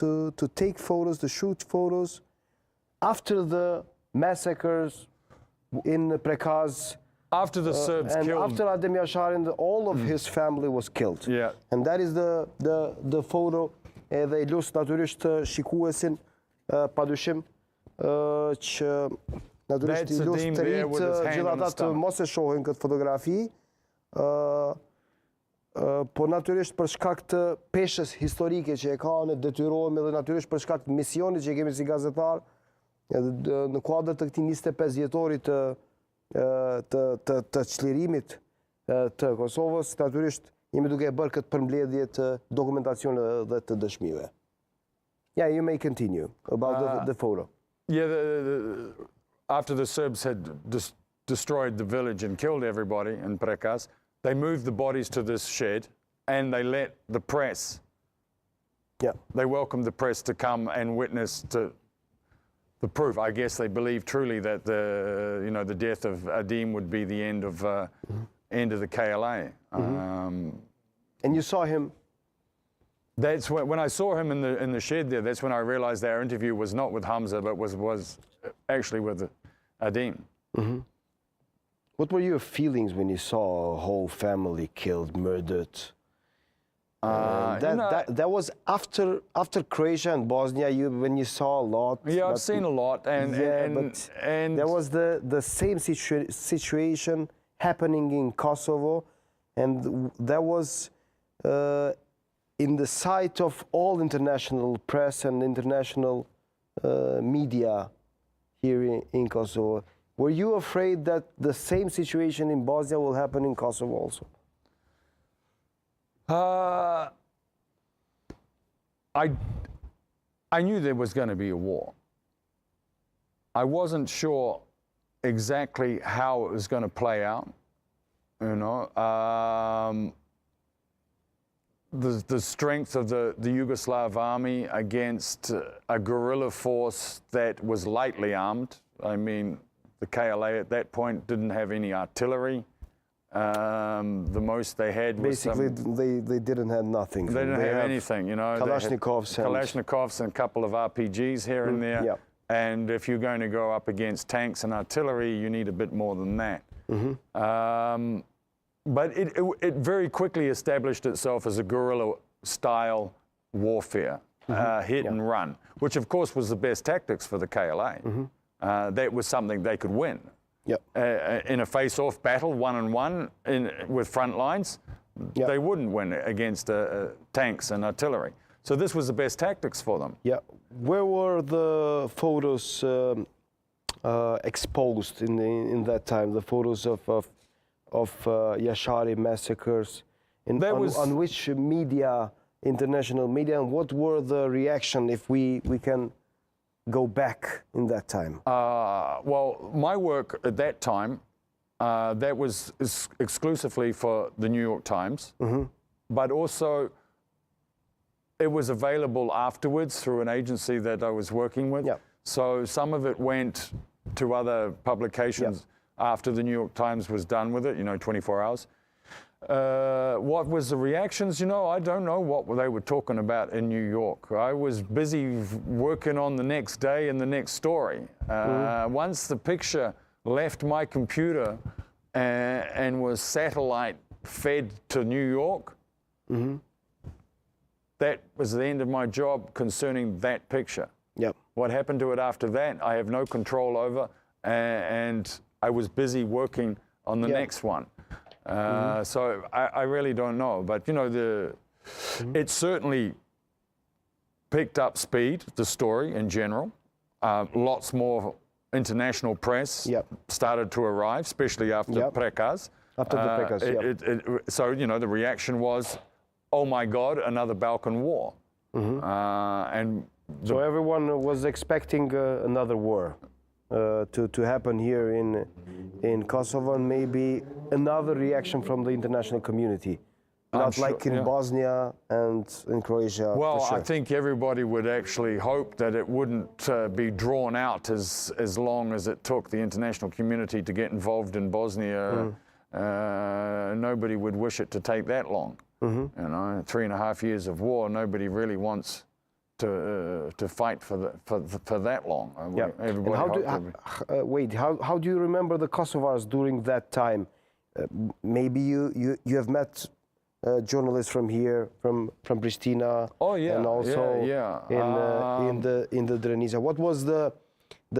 to take photos, to shoot photos after the massacres in Prekaz. After the Serbs and killed... after Adem Jasharin, all of his family was killed. Yeah. And that is the photo. Edhe I lus natyrisht shikuesin padyshim që natyrisht I lus të rinjt gjitha ata të mos e shohin këtë fotografi, po natyrisht për shkak të peshës historike që e ka, ne detyrohemi dhe natyrisht për shkak të misionit që kemi si gazetar, në kuadër të këtij 25 vjetori të çlirimit të Kosovës, natyrisht jemi duke bërë këtë përmbledhje të dokumentacionit dhe të dëshmive. Yeah, you may continue about the photo. Yeah, after the Serbs had destroyed the village and killed everybody in Prekaz, they moved the bodies to this shed and they let the press, they welcomed the press to come and witness to the proof. I guess they believed truly that the death of Adem would be the end of the KLA. And you saw him? That's when I saw him in the shed there. That's when I realized our interview was not with Hamza, but was actually with Adem. What were your feelings when you saw a whole family killed, murdered? That was after Croatia and Bosnia. When you saw a lot. Yeah, I've seen a lot, and there was the same situation happening in Kosovo, and that was in the sight of all international press and international media here in Kosovo. Were you afraid that the same situation in Bosnia will happen in Kosovo also? I knew there was going to be a war. I wasn't sure exactly how it was going to play out. You know, the strength of the Yugoslav army against a guerrilla force that was lightly armed. I mean, the KLA at that point didn't have any artillery. The most they had was basically they didn't have nothing. They didn't have anything, you know. Kalashnikovs and a couple of RPGs here and there. Yeah. And if you're going to go up against tanks and artillery, you need a bit more than that. But it very quickly established itself as a guerrilla-style warfare, hit and run, which of course was the best tactics for the KLA. That was something they could win. In a face-off battle, one-on-one, with front lines, they wouldn't win against tanks and artillery. So this was the best tactics for them. Yeah. Where were the photos exposed in that time? The photos of Jasharajve massacres, on which media, international media, and what were the reaction if we can go back in that time? Well, my work at that time, that was exclusively for the New York Times, but also it was available afterwards through an agency that I was working with. So some of it went to other publications after the New York Times was done with it, you know, 24 hours. What was the reactions? You know, I don't know what they were talking about in New York. I was busy working on the next day and the next story. Once the picture left my computer and was satellite fed to New York, that was the end of my job concerning that picture. What happened to it after that, I have no control over, and I was busy working on the next one. So I really don't know, but you know, it certainly picked up speed, the story in general. Lots more international press started to arrive, especially after Prekaz. After the Prekaz, so, you know, the reaction was, oh my God, another Balkan war. So everyone was expecting another war to happen here in Kosovo, and maybe another reaction from the international community, not like in Bosnia and in Croatia. Well, I think everybody would actually hope that it wouldn't be drawn out as long as it took the international community to get involved in Bosnia. Nobody would wish it to take that long. You know, 3.5 years of war, nobody really wants to fight for that long. Yeah. And Everybody how do, hoped to- wait, how do you remember the Kosovars during that time? Maybe you have met journalists from here, from Pristina. Oh, yeah, and also yeah. in the Drenica. What was the